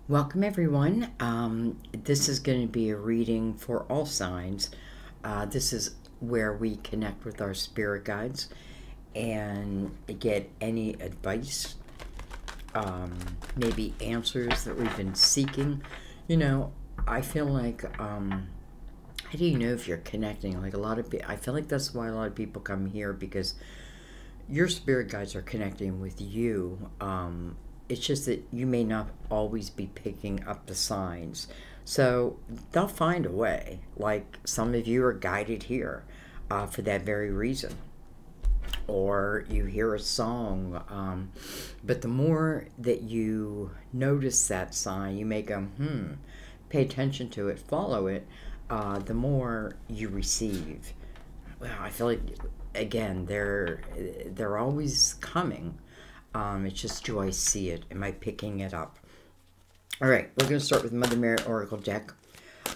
Welcome everyone. This is going to be a reading for all signs. This is where we connect with our spirit guides and get any advice, maybe answers that we've been seeking. You know, I feel like, how do you know if you're connecting? Like I feel like that's why a lot of people come here, because your spirit guides are connecting with you. It's just that you may not always be picking up the signs. So they'll find a way. Like some of you are guided here for that very reason. Or you hear a song. But the more that you notice that sign, you may go, pay attention to it, follow it, the more you receive. Well, I feel like, again, they're always coming. It's just, do I see it? Am I picking it up? All right, we're going to start with Mother Mary Oracle deck.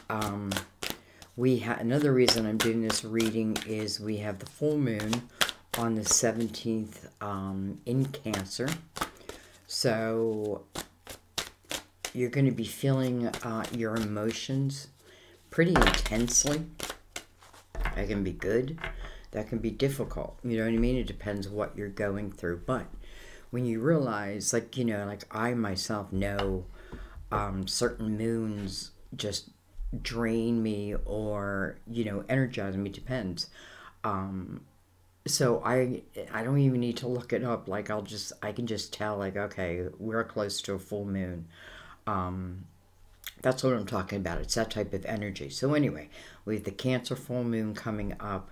Another reason I'm doing this reading is we have the full moon on the 17th in Cancer. So you're going to be feeling your emotions pretty intensely. That can be good. That can be difficult. You know what I mean? It depends what you're going through. But when you realize, like, you know, like I myself know certain moons just drain me or, you know, energize me, depends. So I don't even need to look it up. Like I can just tell, like, okay, we're close to a full moon. That's what I'm talking about. It's that type of energy. So anyway, we have the Cancer full moon coming up.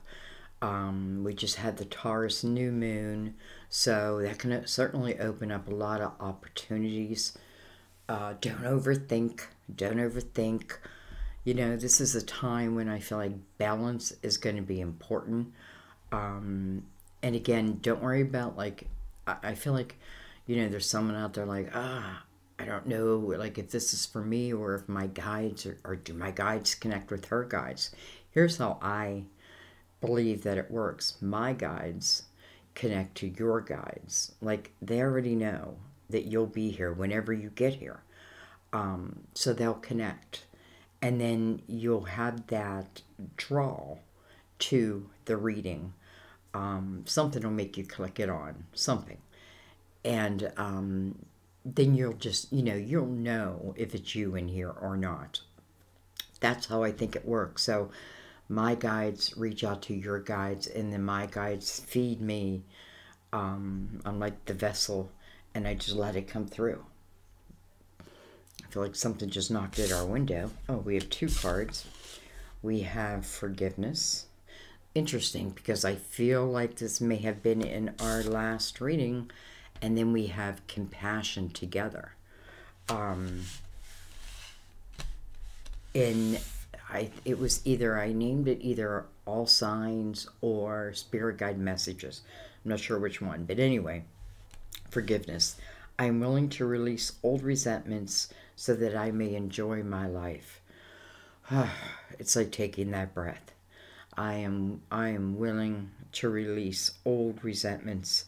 We just had the Taurus new moon, so that can certainly open up a lot of opportunities. Don't overthink. Don't overthink. You know, this is a time when I feel like balance is going to be important. And again, don't worry about, like, I feel like, you know, there's someone out there like, I don't know, like, if this is for me or if my guides, or do my guides connect with her guides. Here's how I believe that it works. My guides connect to your guides. Like, they already know that you'll be here whenever you get here. So they'll connect. And then you'll have that draw to the reading. Something will make you click it on. Something. And then you'll just, you know, you'll know if it's you in here or not. That's how I think it works. So my guides reach out to your guides, and then my guides feed me. I'm like the vessel, and I just let it come through. I feel like something just knocked at our window. Oh, we have two cards. We have forgiveness. Interesting, because I feel like this may have been in our last reading. And then we have compassion together. It was either, I named it either all signs or spirit guide messages. I'm not sure which one, but anyway, forgiveness. I'm willing to release old resentments so that I may enjoy my life. It's like taking that breath. I am willing to release old resentments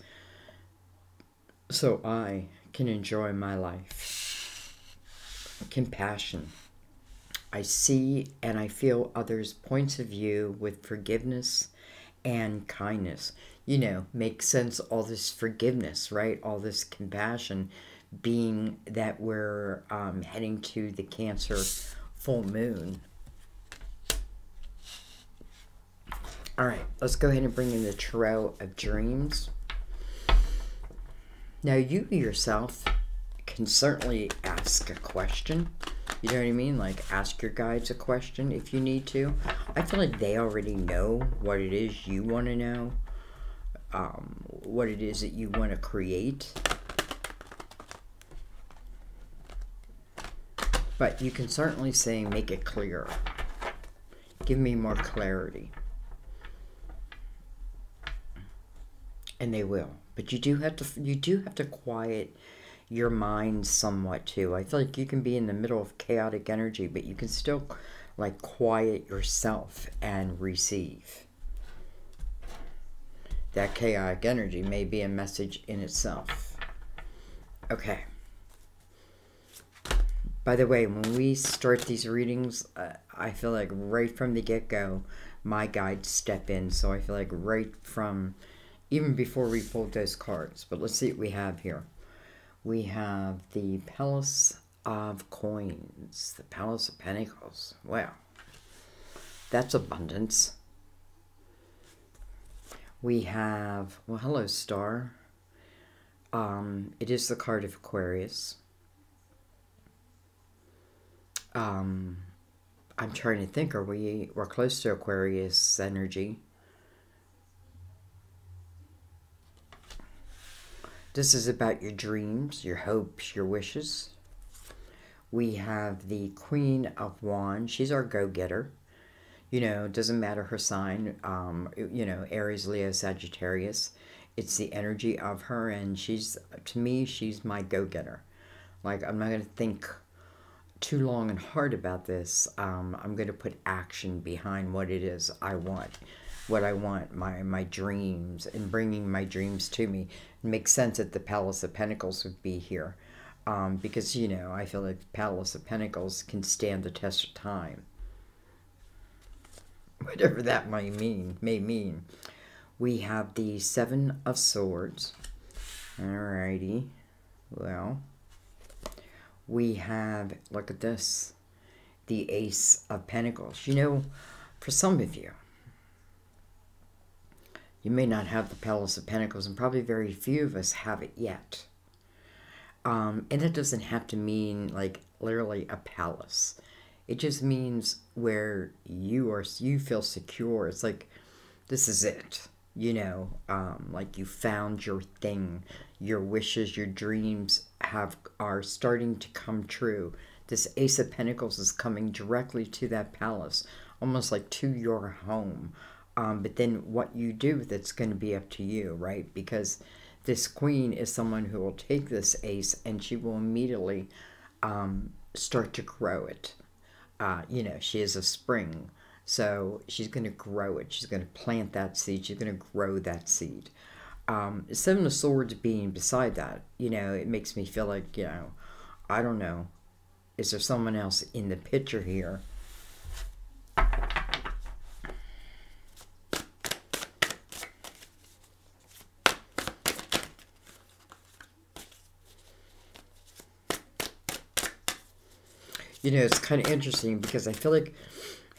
so I can enjoy my life. Compassion. I see and I feel others' points of view with forgiveness and kindness. You know, makes sense, all this forgiveness, right? All this compassion, being that we're heading to the Cancer full moon. All right, let's go ahead and bring in the Tarot of Dreams. Now, you yourself can certainly ask a question. You know what I mean? Like, ask your guides a question if you need to. I feel like they already know what it is you want to know. What it is that you want to create. But you can certainly say, make it clearer. Give me more clarity. And they will. But you do have to quiet your mind somewhat too. I feel like you can be in the middle of chaotic energy, but you can still, like, quiet yourself and receive. That chaotic energy may be a message in itself. Okay. By the way, when we start these readings, I feel like right from the get-go, my guides step in. So I feel like right from, even before we pulled those cards. But let's see what we have here. We have the Palace of Coins, the Palace of Pentacles. Wow, that's abundance. We have, well, hello, Star. It is the card of Aquarius. I'm trying to think, we're close to Aquarius energy. This is about your dreams, your hopes, your wishes. We have the Queen of Juan. She's our go-getter. You know, it doesn't matter her sign, you know, Aries, Leo, Sagittarius. It's the energy of her, and she's, to me, she's my go-getter. Like, I'm not going to think too long and hard about this. I'm going to put action behind what it is I want. What I want, my dreams, and bringing my dreams to me. It makes sense that the Palace of Pentacles would be here. Because, you know, I feel like the Palace of Pentacles can stand the test of time. Whatever that may mean. We have the Seven of Swords. Alrighty. Well, we have, look at this, the Ace of Pentacles. You know, for some of you, you may not have the Palace of Pentacles, and probably very few of us have it yet. And that doesn't have to mean, like, literally a palace. It just means where you feel secure. It's like, this is it. You know, like you found your thing. Your wishes, your dreams are starting to come true. This Ace of Pentacles is coming directly to that palace, almost like to your home. But then what you do with it's going to be up to you, right? Because this queen is someone who will take this ace and she will immediately start to grow it. You know, she is a spring, so she's going to grow it. She's going to plant that seed. She's going to grow that seed. Seven of Swords being beside that, you know, it makes me feel like, you know, I don't know, is there someone else in the picture here? You know, it's kind of interesting because I feel like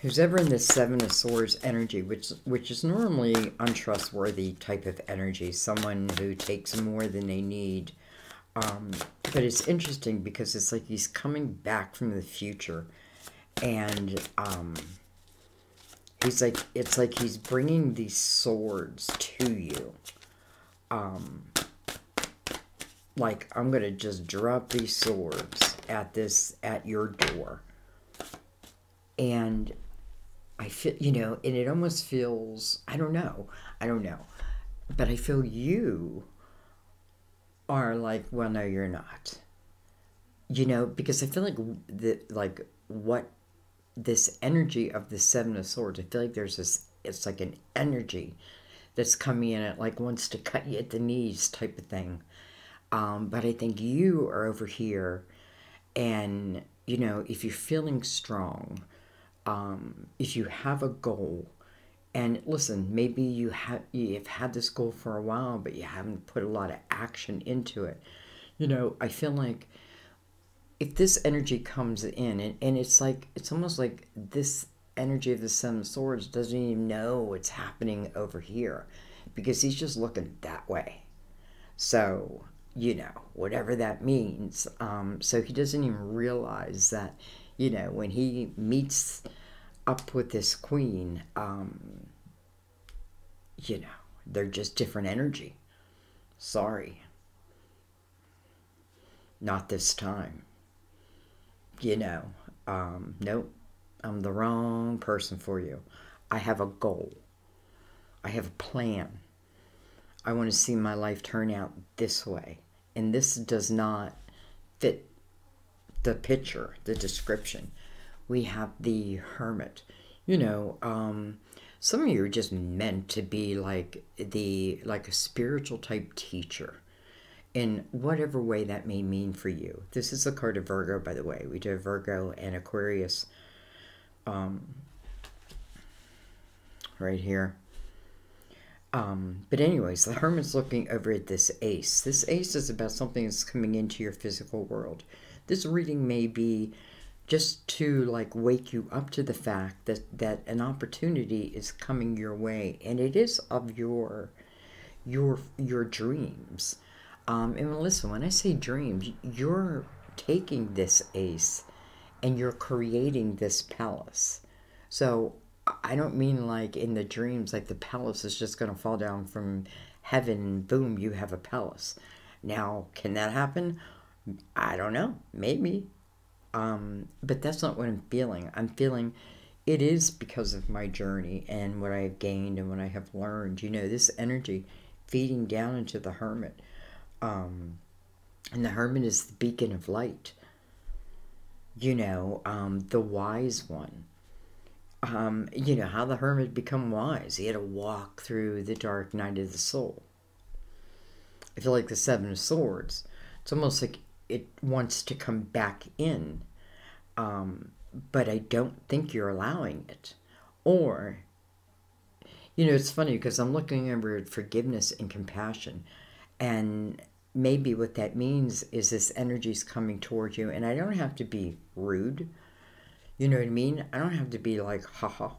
who's ever in this Seven of Swords energy, which is normally untrustworthy type of energy, someone who takes more than they need. But it's interesting because it's like he's coming back from the future, and it's like he's bringing these swords to you. Like, I'm gonna just drop these swords at your door, and I feel, you know, and it almost feels, I don't know, but I feel you are like, well, no, you're not, you know, because I feel like what this energy of the Seven of Swords, I feel like there's this, it's like an energy that's coming in, it like wants to cut you at the knees type of thing. But I think you are over here, and, you know, if you're feeling strong, if you have a goal, and listen, maybe you've had this goal for a while, but you haven't put a lot of action into it. You know, I feel like if this energy comes in, and it's like, it's almost like this energy of the Seven of Swords doesn't even know what's happening over here, because he's just looking that way. So, you know, whatever that means. So he doesn't even realize that, you know, when he meets up with this queen, you know, they're just different energy. Sorry. Not this time. You know, nope, I'm the wrong person for you. I have a goal. I have a plan. I want to see my life turn out this way. And this does not fit the picture, the description. We have the Hermit. You know, some of you are just meant to be like a spiritual type teacher. in whatever way that may mean for you. This is a card of Virgo, by the way. We do Virgo and Aquarius right here. But anyways, the Hermit's looking over at this Ace. This Ace is about something that's coming into your physical world. This reading may be just to like wake you up to the fact that an opportunity is coming your way, and it is of your dreams. And listen, when I say dreams, you're taking this Ace and you're creating this palace. So I don't mean like in the dreams, like the palace is just going to fall down from heaven and boom, you have a palace. Now, can that happen? I don't know. Maybe. But that's not what I'm feeling. I'm feeling it is because of my journey and what I have gained and what I have learned. You know, this energy feeding down into the Hermit. And the Hermit is the beacon of light. You know, the wise one. You know, how the Hermit become wise. He had to walk through the dark night of the soul. I feel like the Seven of Swords. It's almost like it wants to come back in. But I don't think you're allowing it. Or, you know, it's funny because I'm looking over at forgiveness and compassion. And maybe what that means is this energy's coming towards you. And I don't have to be rude. You know what I mean? I don't have to be like, haha.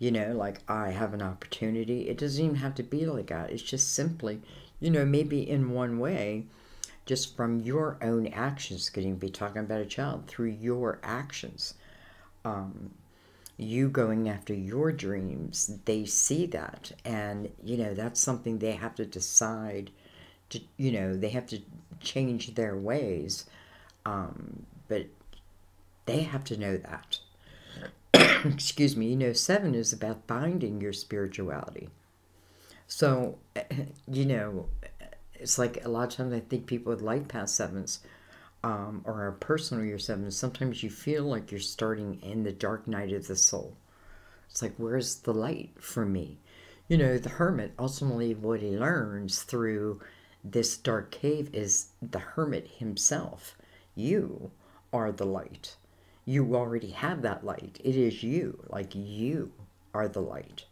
You know, like I have an opportunity. It doesn't even have to be like that. It's just simply, you know, maybe in one way, just from your own actions, getting be talking about a child, through your actions. You going after your dreams, they see that. And, you know, that's something they have to decide to, you know, they have to change their ways. But they have to know that. Excuse me. You know, 7 is about finding your spirituality. So, you know, it's like a lot of times I think people with light past 7s or are personal year 7s, sometimes you feel like you're starting in the dark night of the soul. It's like, where's the light for me? You know, the Hermit, ultimately what he learns through this dark cave is the Hermit himself. You are the light. You already have that light. It is you. Like, you are the light.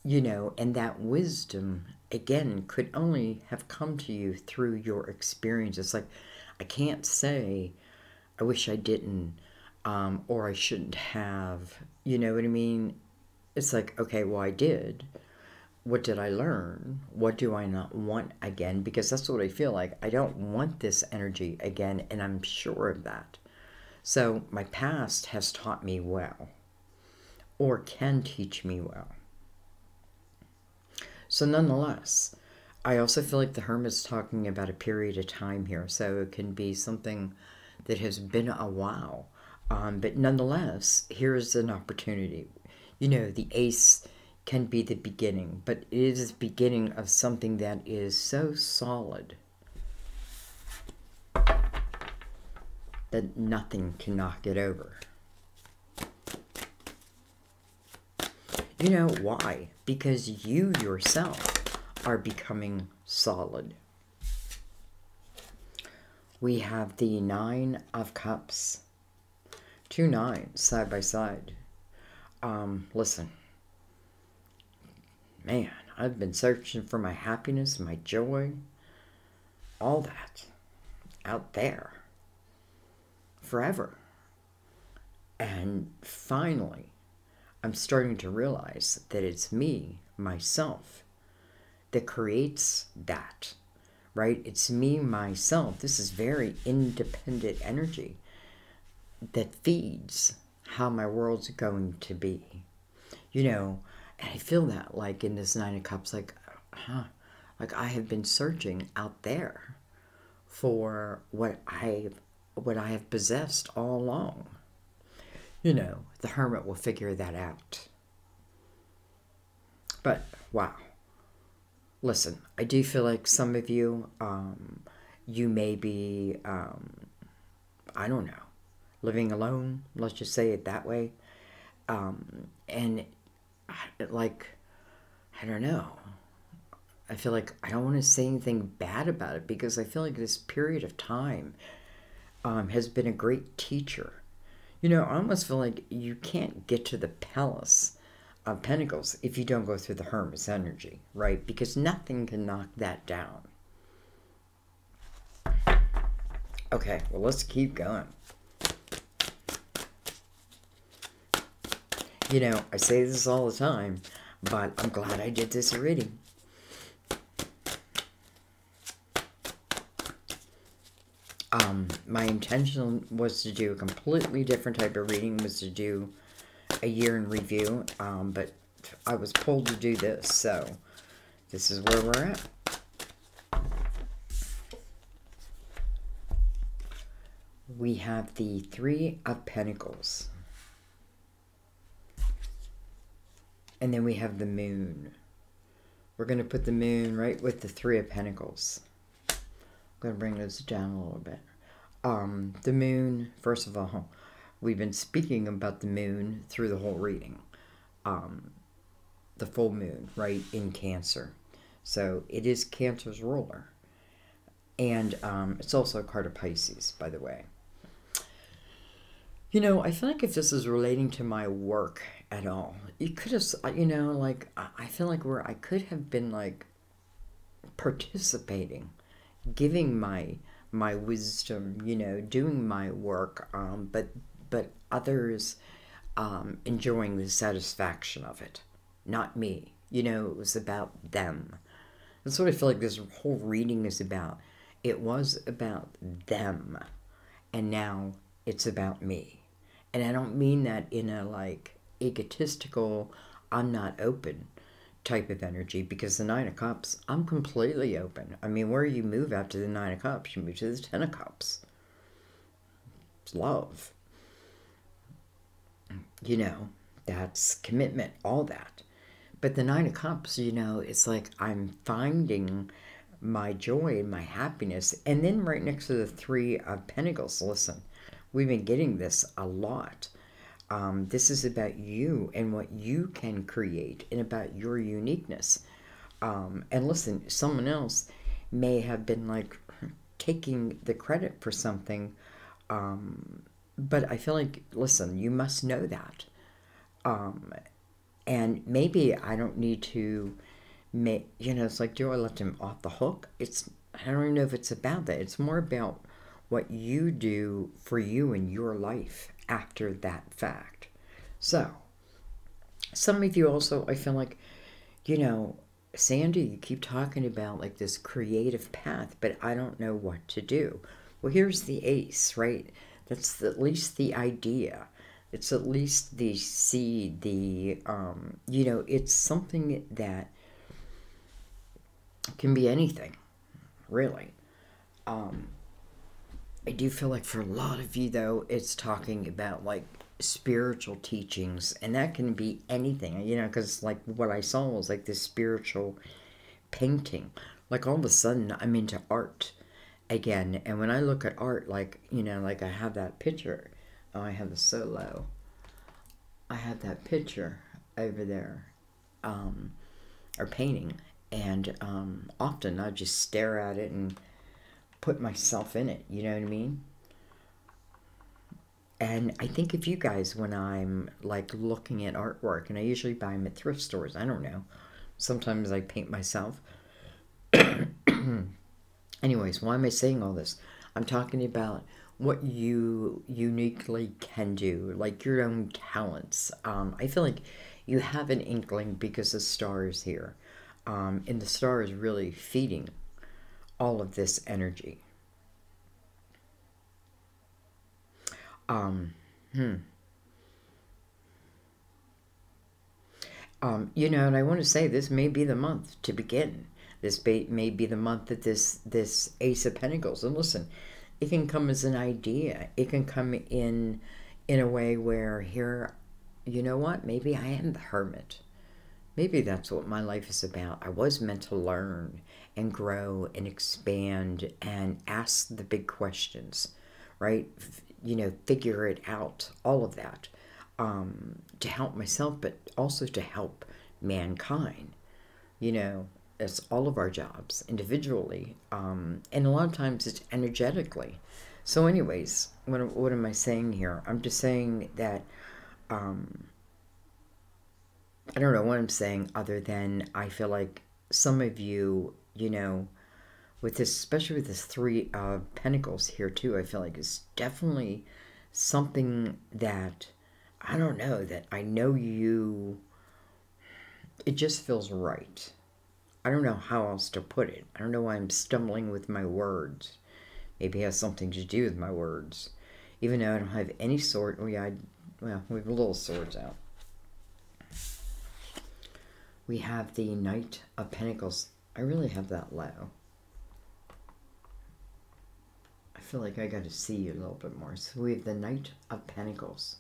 You know, and that wisdom, again, could only have come to you through your experience. It's like, I can't say, I wish I didn't, or I shouldn't have. You know what I mean? It's like, okay, well, I did. What did I learn? What do I not want again? Because that's what I feel like. I don't want this energy again, and I'm sure of that. So my past has taught me well, or can teach me well. So nonetheless, I also feel like the Hermit's talking about a period of time here. So it can be something that has been a while. But nonetheless, here's an opportunity. You know, the Ace can be the beginning, but it is the beginning of something that is so solid that nothing can knock it over. You know why? Because you yourself are becoming solid. We have the 9 of Cups. 2 9s side by side. Listen. Man, I've been searching for my happiness, my joy, all that out there forever. And finally, I'm starting to realize that it's me, myself, that creates that, right? It's me, myself. This is very independent energy that feeds how my world's going to be. You know, and I feel that, like, in this 9 of Cups, like, like I have been searching out there for what I have possessed all along. You know, the Hermit will figure that out. But, wow. Listen, I do feel like some of you, you may be, I don't know, living alone, let's just say it that way. And, like, I don't know. I feel like I don't want to say anything bad about it, because I feel like this period of time has been a great teacher. You know, I almost feel like you can't get to the Palace of Pentacles if you don't go through the Hermit's energy, right? Because nothing can knock that down. Okay, well, let's keep going. You know, I say this all the time, but I'm glad I did this reading. My intention was to do a completely different type of reading, was to do a year in review, but I was pulled to do this, so this is where we're at. We have the Three of Pentacles. And then we have the Moon. We're going to put the Moon right with the Three of Pentacles. I'm going to bring this down a little bit. The Moon, first of all, we've been speaking about the Moon through the whole reading. The full Moon, right, in Cancer. So it is Cancer's ruler. And it's also a card of Pisces, by the way. You know, I feel like if this is relating to my work at all, you could have, you know, like, I feel like I could have been, like, participating, giving my wisdom, you know, doing my work, but others enjoying the satisfaction of it, not me. You know, it was about them. That's what I feel like this whole reading is about. It was about them, and now it's about me. And I don't mean that in a, like, egotistical, I'm not open type of energy, because the Nine of Cups, I'm completely open. I mean, where you move after the Nine of Cups, you move to the Ten of Cups. It's love. You know, that's commitment, all that. But the Nine of Cups, you know, it's like I'm finding my joy and my happiness. And then right next to the Three of Pentacles, listen, we've been getting this a lot. This is about you and what you can create, and about your uniqueness. And listen, someone else may have been, like, taking the credit for something, but I feel like, listen, you must know that. And maybe I don't need to make, you know, it's like, do I let them off the hook? I don't even know if it's about that. It's more about what you do for you in your life after that fact. So, some of you also, I feel like, you know, Sandy, you keep talking about, like, this creative path, but I don't know what to do. Well, here's the Ace, right? That's at least the idea. It's at least the seed, the, you know, it's something that can be anything, really. I do feel like for a lot of you, though, it's talking about, like, spiritual teachings, and that can be anything, you know, because, like, what I saw was, like, this spiritual painting. Like, all of a sudden, I'm into art again, and when I look at art, like, you know, like, I have that picture. Oh, I have the solo. I have that picture over there, or painting, and often I just stare at it and put myself in it, you know what I mean? And I think if you guys, when I'm, like, looking at artwork, and I usually buy them at thrift stores, I don't know, sometimes I paint myself. Anyways, why am I saying all this? I'm talking about what you uniquely can do, like your own talents. I feel like you have an inkling because the star is here. And the star is really feeding all of this energy. You know, and I want to say this may be the month to begin. This may be the month that this Ace of Pentacles, and listen, it can come as an idea. It can come in a way where, here, you know what? Maybe I am the hermit. Maybe that's what my life is about. I was meant to learn and grow and expand and ask the big questions, right? You know, figure it out, all of that, to help myself, but also to help mankind, you know. it's all of our jobs individually, and a lot of times it's energetically. So anyways, what am I saying here? I'm just saying that I don't know what I'm saying other than I feel like some of you, you know, with this, especially with this Three of Pentacles here too, I feel like it's definitely something that, I don't know, that I know you, it just feels right. I don't know how else to put it. I don't know why I'm stumbling with my words. Maybe it has something to do with my words. Even though I don't have any sword. Oh yeah, well, we have little swords out. We have the Knight of Pentacles. I really have that low. I feel like I got to see you a little bit more. So we have the Knight of Pentacles.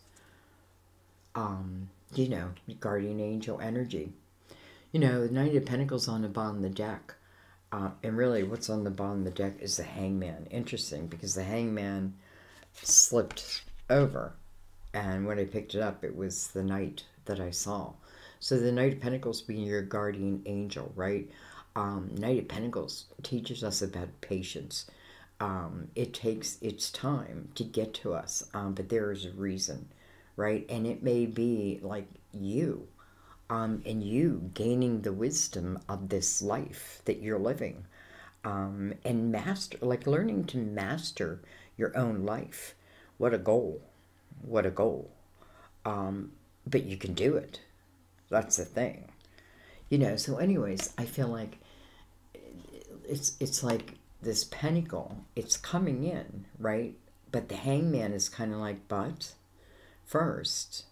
You know, guardian angel energy. You know, the Knight of Pentacles on the bottom of the deck. And really, what's on the bottom of the deck is the Hangman. Interesting, because the Hangman slipped over. And when I picked it up, it was the Knight that I saw. So the Knight of Pentacles being your guardian angel, right? Knight of Pentacles teaches us about patience. It takes its time to get to us, but there is a reason, right? And it may be like you, and you gaining the wisdom of this life that you're living, and master, like learning to master your own life. What a goal. What a goal. But you can do it. That's the thing. You know, so anyways, I feel like it's like this pentacle, it's coming in, right? But the Hangman is kind of like, but first,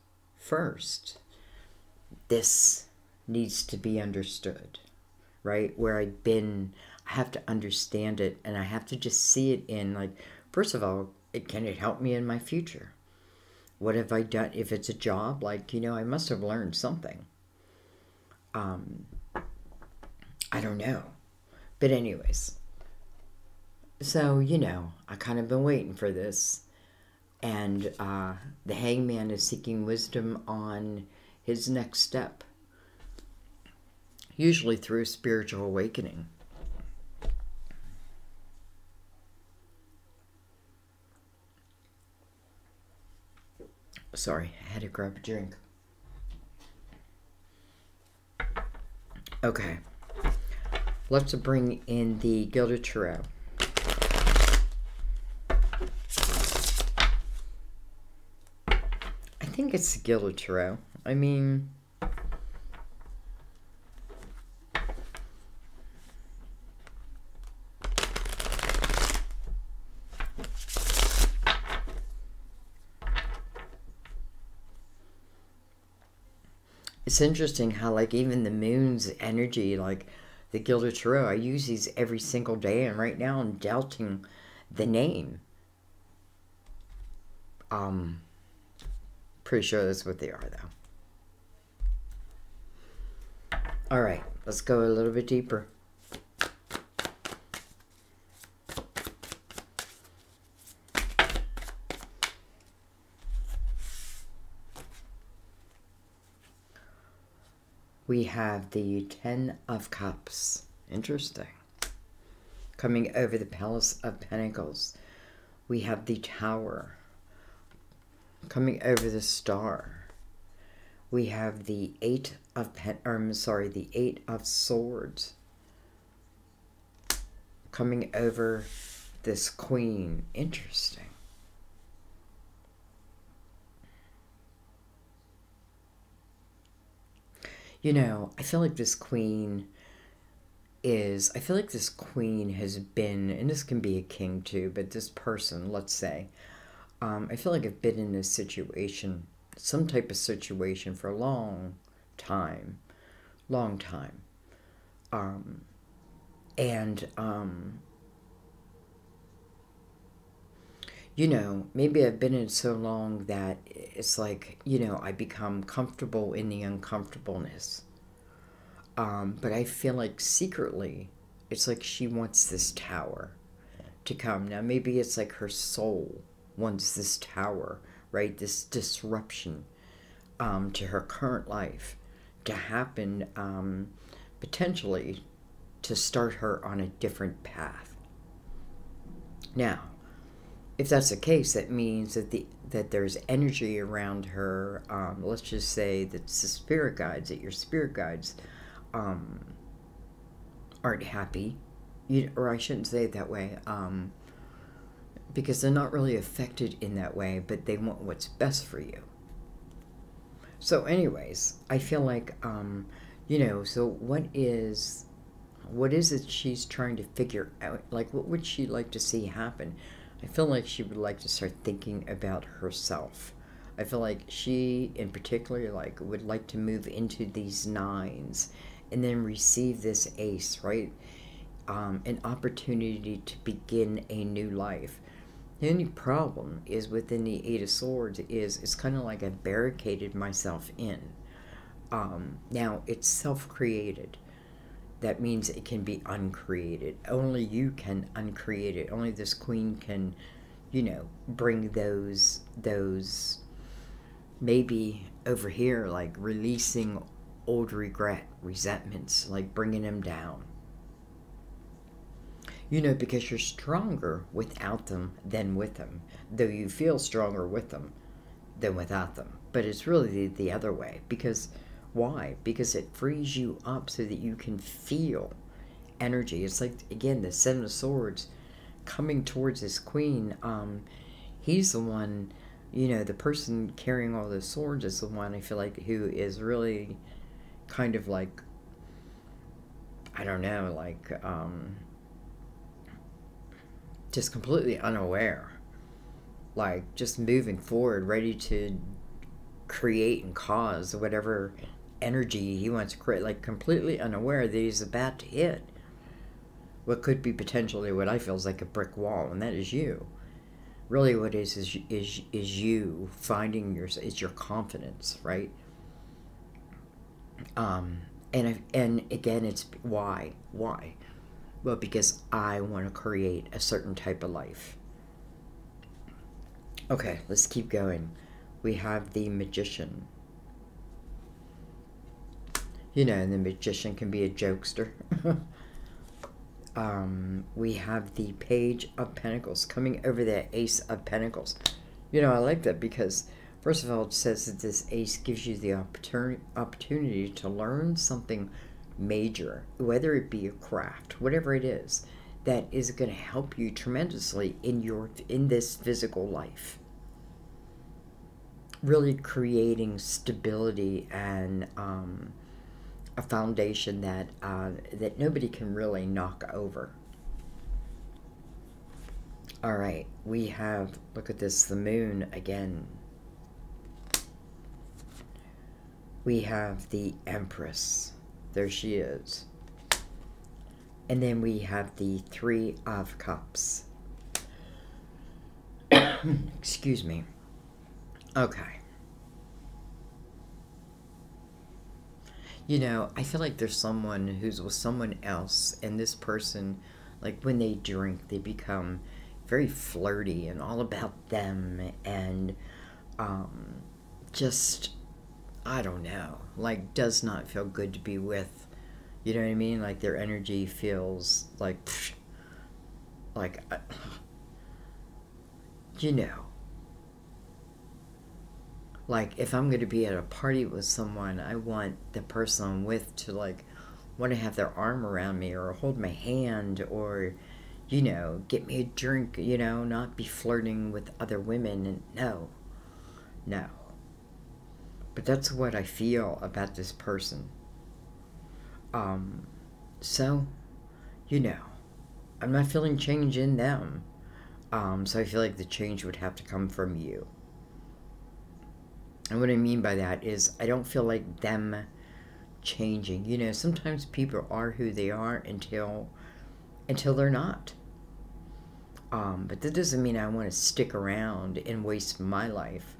this needs to be understood, right? Where I have to understand it, and I have to just see it in, like, first of all, can it help me in my future? What have I done? If it's a job, like, you know, I must have learned something. I don't know. But anyways, so, you know, I kind of been waiting for this. And the Hangman is seeking wisdom on his next step. Usually through spiritual awakening. Sorry, I had to grab a drink. Okay. Let's bring in the Gilded Tarot. I think it's the Gilded Tarot. I mean, it's interesting how, like, even the moon's energy, like the Gilded Tarot, I use these every single day, and right now I'm doubting the name. Pretty sure that's what they are, though. All right, let's go a little bit deeper. We have the Ten of Cups. Interesting. Coming over the Palace of Pentacles. We have the Tower. Coming over the Star. We have the Eight of the Eight of Swords. Coming over this Queen. Interesting. You know, I feel like this Queen has been, and this can be a king too, but this person, let's say, I feel like I've been in this situation, some type of situation for a long time. You know, maybe I've been in it so long that it's like, you know, I become comfortable in the uncomfortableness. But I feel like secretly, it's like she wants this tower to come. Now, maybe it's like her soul wants this tower, right? This disruption to her current life to happen potentially to start her on a different path. Now, if that's the case, that means that there's energy around her. Let's just say that the spirit guides, that your spirit guides aren't happy, or I shouldn't say it that way, because they're not really affected in that way, but they want what's best for you. So anyways, I feel like, so what is it she's trying to figure out? Like, what would she like to see happen? I feel like she would like to start thinking about herself. I feel like she, in particular, like, would like to move into these nines and then receive this ace, right? An opportunity to begin a new life. The only problem is within the Eight of Swords is it's kind of like I barricaded myself in. Now, it's self-created. That means it can be uncreated. Only you can uncreate it. Only this queen can, bring those maybe over here, like releasing old regret, resentments, like bringing them down. Because you're stronger without them than with them. Though you feel stronger with them than without them. But it's really the other way. Because why? Because it frees you up so that you can feel energy. It's like, again, the Seven of Swords coming towards this queen. He's the one, the person carrying all those swords is the one, I feel like, who is really kind of like, I don't know, like, just completely unaware. Like, just moving forward, ready to create and cause whatever energy he wants to create, like completely unaware that he's about to hit what could be potentially what I feel is like a brick wall, and that is you. Really what it is you finding is your confidence, right? And again, it's why? Well, because I want to create a certain type of life. Okay, let's keep going. We have the Magician. And the Magician can be a jokester. We have the Page of Pentacles coming over the Ace of Pentacles. I like that because, first of all, it says that this ace gives you the opportunity to learn something major, whether it be a craft, whatever it is, that is going to help you tremendously in this physical life. Really creating stability and a foundation that that nobody can really knock over. All right, we have, look at this, the Moon again. We have the Empress. There she is. And then we have the Three of Cups. Excuse me. Okay. I feel like there's someone who's with someone else, and this person, like, when they drink, they become very flirty and all about them, and just, I don't know, like, does not feel good to be with. You know what I mean? Like, their energy feels like, like, like, if I'm going to be at a party with someone, I want the person I'm with to, like, want to have their arm around me or hold my hand or, get me a drink, not be flirting with other women. And no. But that's what I feel about this person. So, I'm not feeling change in them. So I feel like the change would have to come from you. And what I mean by that is I don't feel like them changing. Sometimes people are who they are until they're not. But that doesn't mean I want to stick around and waste my life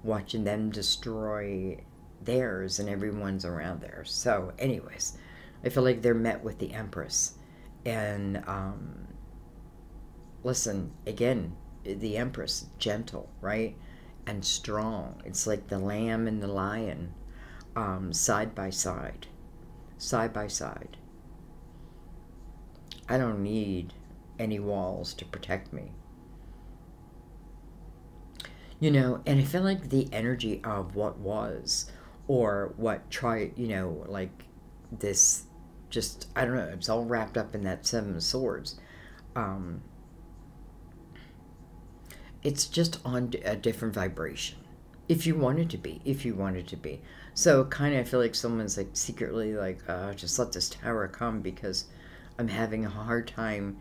watching them destroy theirs and everyone's around there. So anyways, I feel like they're met with the Empress. And listen, again, the Empress, gentle, right? And strong. It's like the lamb and the lion, side by side. I don't need any walls to protect me. You know, and I feel like the energy of what was, or what tried, you know, like this, just, I don't know, it's all wrapped up in that Seven of Swords. It's just on a different vibration. If you want it to be, if you want it to be. So kind of I feel like someone's like secretly like, just let this tower come because I'm having a hard time,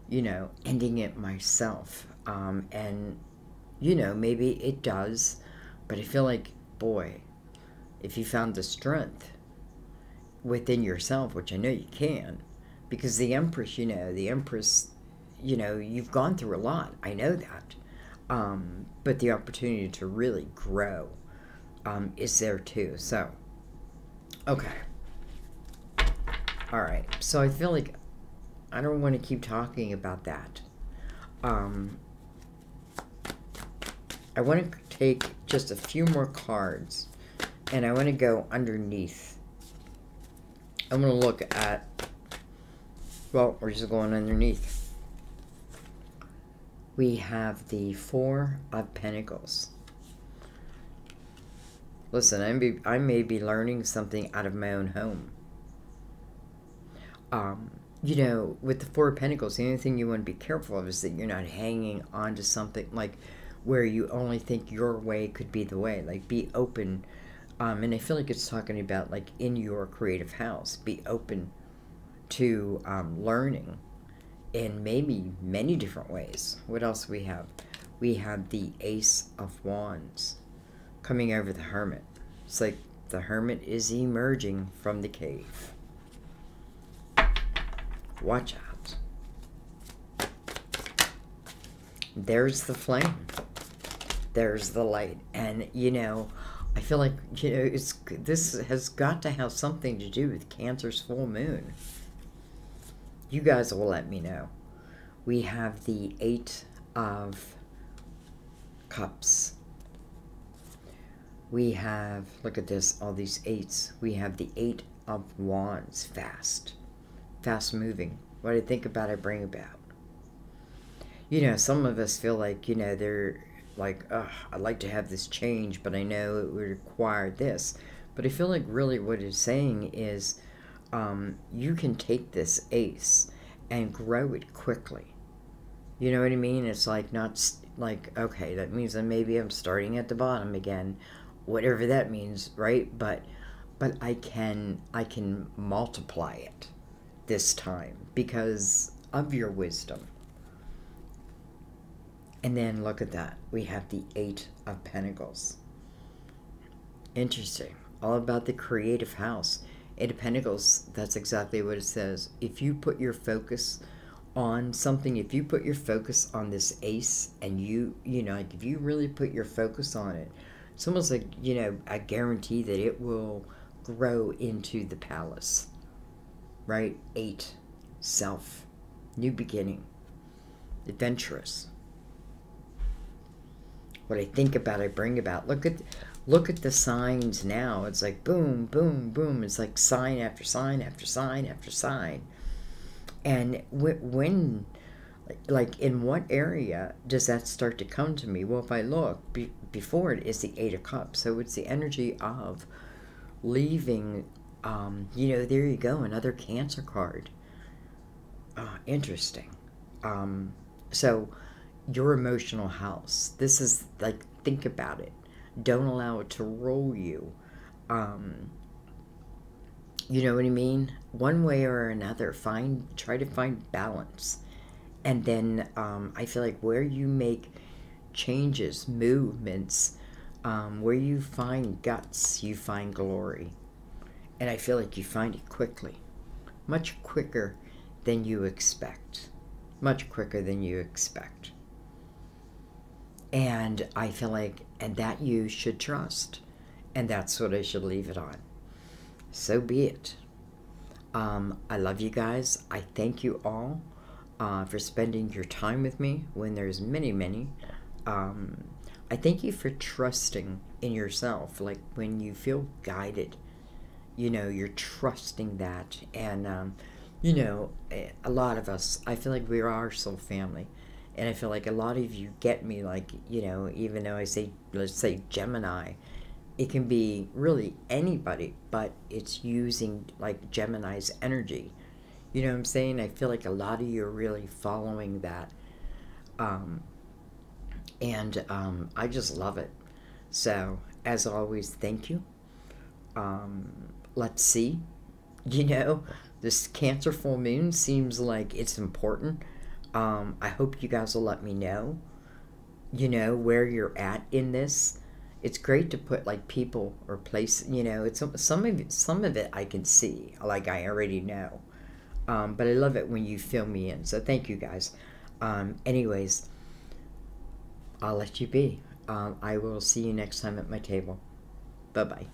you know, ending it myself. And, you know, maybe it does, but I feel like, boy, if you found the strength within yourself, which I know you can, because the Empress, you know, you've gone through a lot. I know that. But the opportunity to really grow is there too. So, okay. All right. So I feel like I don't want to keep talking about that. I want to take just a few more cards, and I want to go underneath. I'm going to look at, well, we're just going underneath. We have the Four of Pentacles. Listen, I may be learning something out of my own home. You know, with the Four of Pentacles, the only thing you want to be careful of is that you're not hanging on to something like where you only think your way could be the way. Like, be open. And I feel like it's talking about, like, in your creative house. Be open to learning in maybe many different ways. What else we have? We have the Ace of Wands coming over the Hermit. It's like the Hermit is emerging from the cave. Watch out. There's the flame. There's the light. And, you know, I feel like, you know, this has got to have something to do with Cancer's full moon. You guys will let me know. We have the Eight of Cups. We have, look at this, all these eights. We have the Eight of Wands, fast moving. What I think about, I bring about. You know, some of us feel like, you know, they're like, I'd like to have this change, but I know it would require this. But I feel like really what it's saying is you can take this ace and grow it quickly. You know what I mean? It's like not like, okay, that means that maybe I'm starting at the bottom again, whatever that means, right? But I can multiply it this time because of your wisdom. And then look at that. We have the Eight of Pentacles. Interesting. All about the creative house. Eight of Pentacles, that's exactly what it says. If you put your focus on something, if you put your focus on this ace, and you know, like if you really put your focus on it, it's almost like, you know, I guarantee that it will grow into the palace. Right? Eight. Self. New beginning. Adventurous. What I think about, I bring about. Look at the signs now. It's like boom, boom, boom. It's like sign after sign after sign after sign. And when, like, in what area does that start to come to me? Well, if I look, before it is the Eight of Cups. So it's the energy of leaving, you know, there you go, another Cancer card. Interesting. So your emotional house. This is like, think about it. Don't allow it to roll you. You know what I mean? One way or another, try to find balance. And then I feel like where you make changes, movements, where you find guts, you find glory. And I feel like you find it quickly. Much quicker than you expect. Much quicker than you expect. And I feel like, and that you should trust. And that's what I should leave it on. So be it. I love you guys. I thank you all for spending your time with me when there's many. I thank you for trusting in yourself. Like when you feel guided, you know, you're trusting that. And you know, a lot of us, I feel like we are soul family. And I feel like a lot of you get me, like, you know, even though I say, let's say Gemini, it can be really anybody, but it's using like Gemini's energy. You know what I'm saying? I feel like a lot of you are really following that. Um, and I just love it. So, as always, thank you. Let's see. You know, this Cancer full moon seems like it's important. I hope you guys will let me know, you know, where you're at in this. It's great to put like people or place, you know, it's some of it I can see, like I already know. But I love it when you fill me in. So thank you guys. Anyways, I'll let you be. I will see you next time at my table. Bye bye.